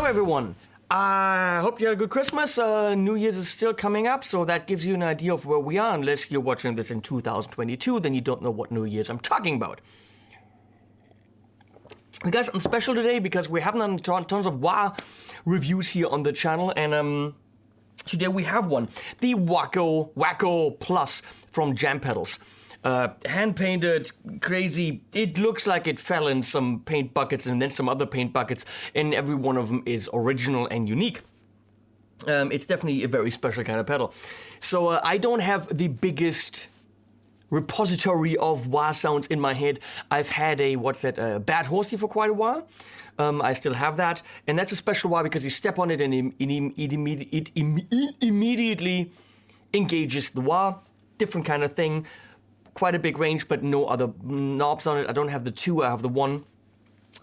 everyone. I hope you had a good Christmas. New Year's is still coming up, so that gives you an idea of where we are. Unless you're watching this in 2022, then you don't know what New Year's I'm talking about. We got something special today because we haven't done tons of Wah reviews here on the channel, and today we have one. The Whacko Plus from Jam Pedals. Hand-painted, crazy. It looks like it fell in some paint buckets and then some other paint buckets, and every one of them is original and unique. It's definitely a very special kind of pedal. So I don't have the biggest repository of wah sounds in my head. I've had a, Bad Horsey for quite a while. I still have that, and that's a special wah because you step on it and it immediately engages the wah. Different kind of thing. Quite a big range, but no other knobs on it. I don't have the two, I have the one.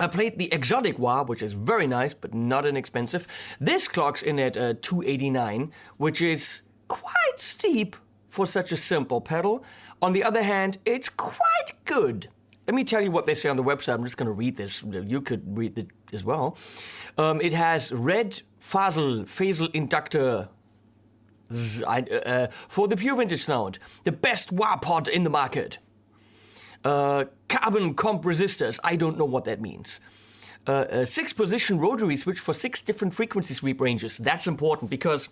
I played the exotic wah, which is very nice, but not inexpensive. This clocks in at 289, which is quite steep for such a simple pedal. On the other hand, it's quite good. Let me tell you what they say on the website. I'm just going to read this. You could read it as well. It has red phasal inductor for the pure vintage sound, the best wah pod in the market. Carbon comp resistors, I don't know what that means. 6-position rotary switch for 6 different frequency sweep ranges. That's important because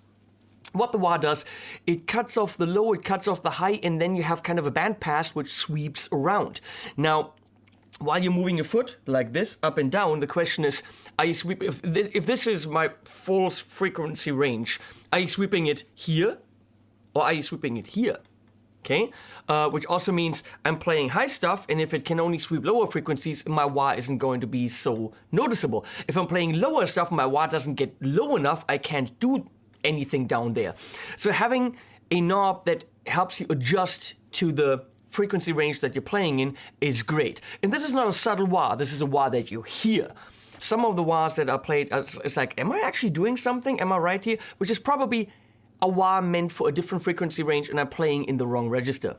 what the wah does, it cuts off the low, it cuts off the high, and then you have kind of a band pass which sweeps around. Now, while you're moving your foot like this, up and down, the question is, are you sweeping, if this is my full frequency range, are you sweeping it here or are you sweeping it here? Okay, which also means I'm playing high stuff, and if it can only sweep lower frequencies, my wah isn't going to be so noticeable. If I'm playing lower stuff, my wah doesn't get low enough, I can't do anything down there. So having a knob that helps you adjust to the frequency range that you're playing in is great. And this is not a subtle wah, this is a wah that you hear. Some of the wahs that are played, it's like, am I actually doing something? Am I right here? Which is probably a wah meant for a different frequency range and I'm playing in the wrong register.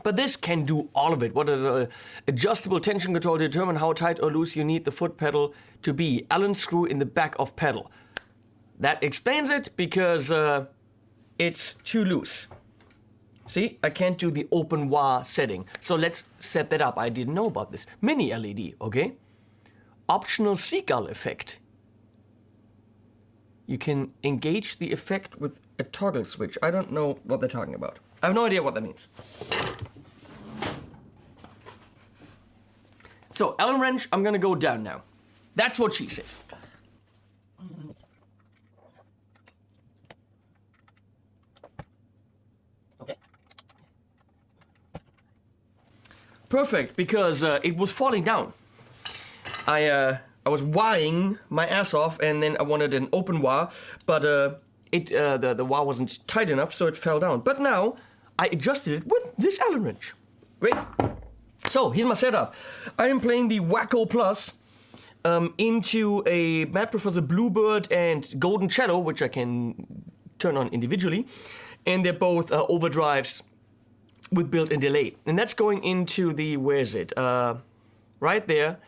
But this can do all of it. What is an adjustable tension control to determine how tight or loose you need the foot pedal to be. Allen screw in the back of pedal. That explains it because it's too loose. See, I can't do the open wah setting. So let's set that up. I didn't know about this. Mini LED, okay? Optional seagull effect. You can engage the effect with a toggle switch. I don't know what they're talking about. I have no idea what that means. So, Allen wrench, I'm gonna go down now. That's what she said. Okay. Perfect, because it was falling down. I was wahing my ass off, and then I wanted an open wah, but the wah wasn't tight enough, so it fell down. But now I adjusted it with this Allen wrench. Great. So here's my setup. I am playing the Whacko Plus into a Mad Professor Bluebird and Golden Cello, which I can turn on individually, and they're both overdrives with built-in delay. And that's going into the, where is it? Right there.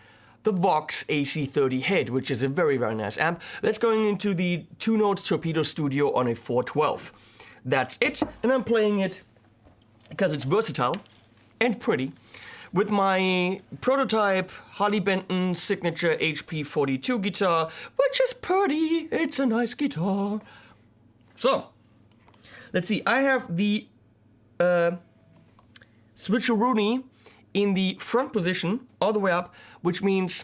The Vox AC30 Head, which is a very, very nice amp. That's going into the 2 Notes Torpedo Studio on a 412. That's it, and I'm playing it because it's versatile and pretty with my prototype Harley Benton signature HP42 guitar, which is pretty. It's a nice guitar. So, let's see. I have the switcheroonie in the front position, all the way up, which means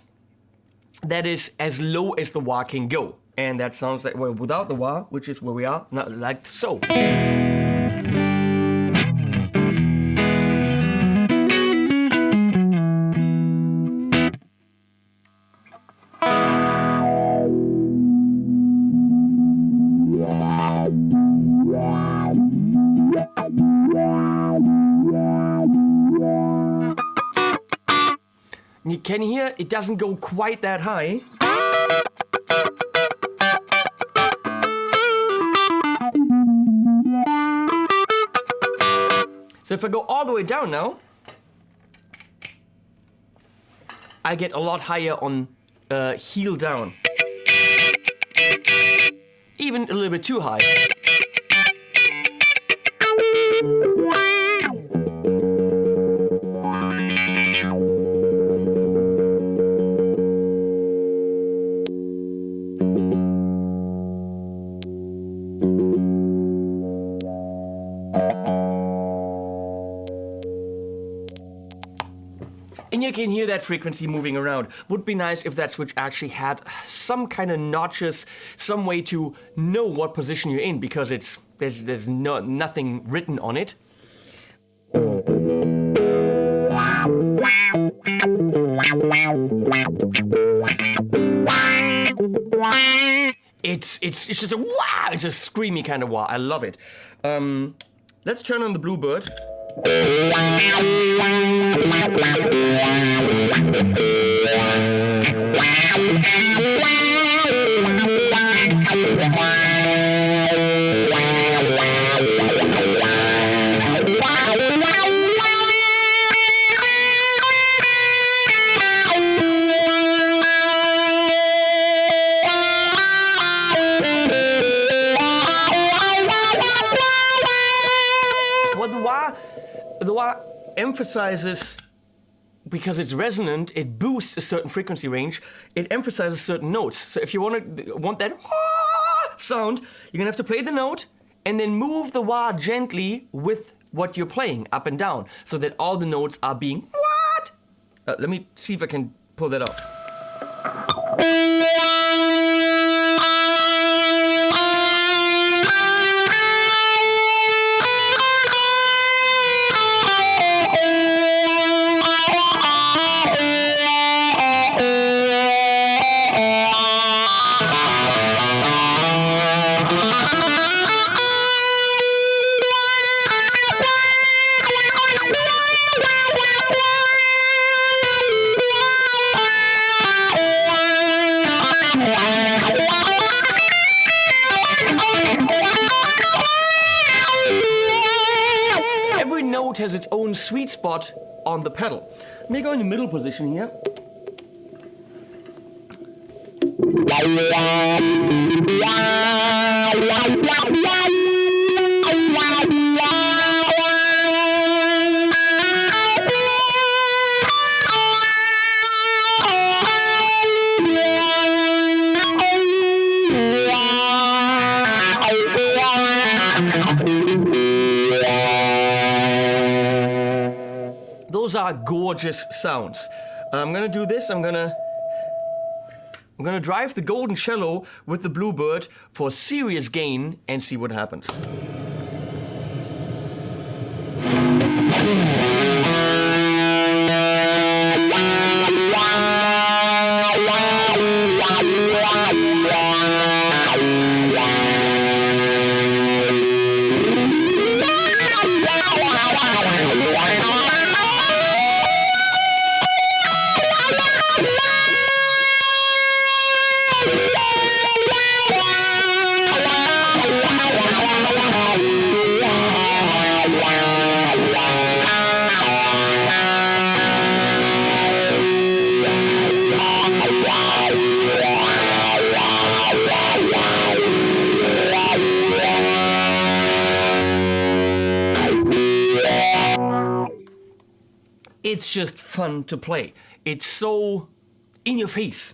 that is as low as the wah can go. And that sounds like, well, without the wah, which is where we are, not like so. You can hear it doesn't go quite that high. So if I go all the way down now, I get a lot higher on heel down. Even a little bit too high. And you can hear that frequency moving around. Would be nice if that switch actually had some kind of notches, some way to know what position you're in, because there's nothing written on it. It's just a wow! It's a screamy kind of wah. I love it. Let's turn on the Bluebird. Well, the wah emphasizes, because it's resonant, it boosts a certain frequency range, it emphasizes certain notes. So if you want that sound, you're gonna have to play the note and then move the wah gently with what you're playing, up and down, so that all the notes are being what? Let me see if I can pull that off. has its own sweet spot on the pedal. Let me go in the middle position here. Those are gorgeous sounds. I'm gonna do this. I'm gonna drive the golden cello with the Bluebird for serious gain and see what happens. It's just fun to play. It's so in your face.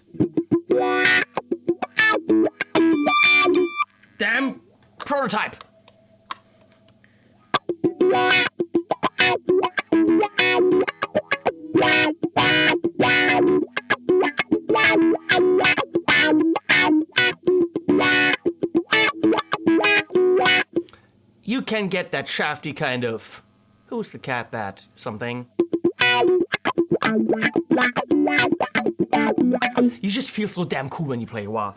Damn prototype. You can get that shafty kind of, who's the cat that something? You just feel so damn cool when you play wah.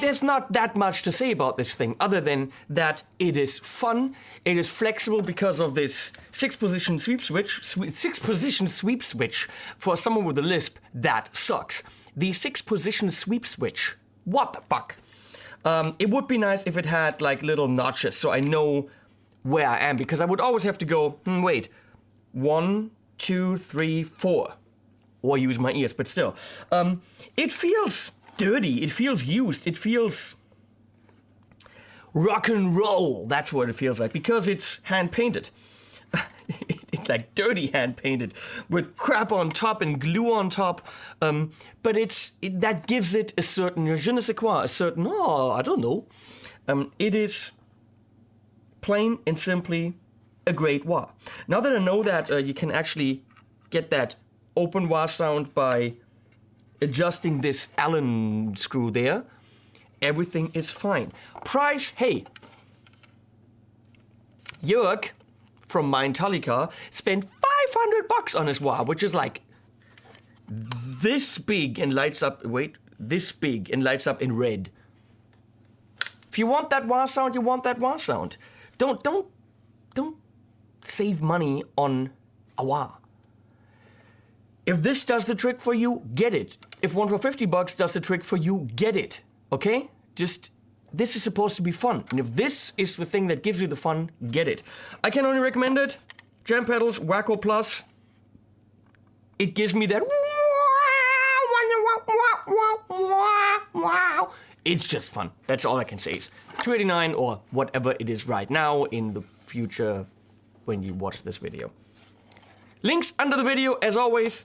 There's not that much to say about this thing other than that it is fun, it is flexible because of this 6-position sweep switch. 6-position sweep switch, for someone with a lisp, that sucks. The 6-position sweep switch, what the fuck? It would be nice if it had like little notches so I know where I am, because I would always have to go, wait, 1, 2, 3, 4, or use my ears, but still. It feels dirty, it feels used, it feels rock and roll. That's what it feels like, because it's hand painted. It's like dirty hand painted with crap on top and glue on top. But that gives it a certain je ne sais quoi, a certain, I don't know. It is plain and simply a great wah. Now that I know that you can actually get that open wah sound by adjusting this Allen screw there, everything is fine. Price, hey, Jörg from Talika spent $500 on his wah, which is like this big and lights up, this big and lights up in red. If you want that wah sound, you want that wah sound. Don't save money on a wah. If this does the trick for you, get it. If one for $50 does the trick for you, get it. Okay? Just, this is supposed to be fun. And if this is the thing that gives you the fun, get it. I can only recommend it. Jam Pedals, Whacko Plus. It gives me that wow. It's just fun. That's all I can say is $289 or whatever it is right now in the future when you watch this video. Links under the video, as always.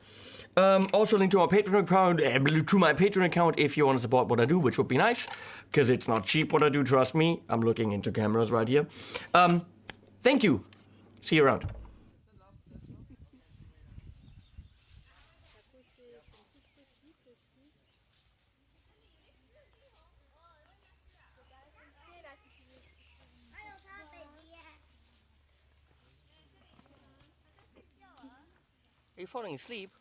Also link to my Patreon account, if you want to support what I do, which would be nice, because it's not cheap what I do, trust me. I'm looking into cameras right here. Thank you. See you around. you falling asleep?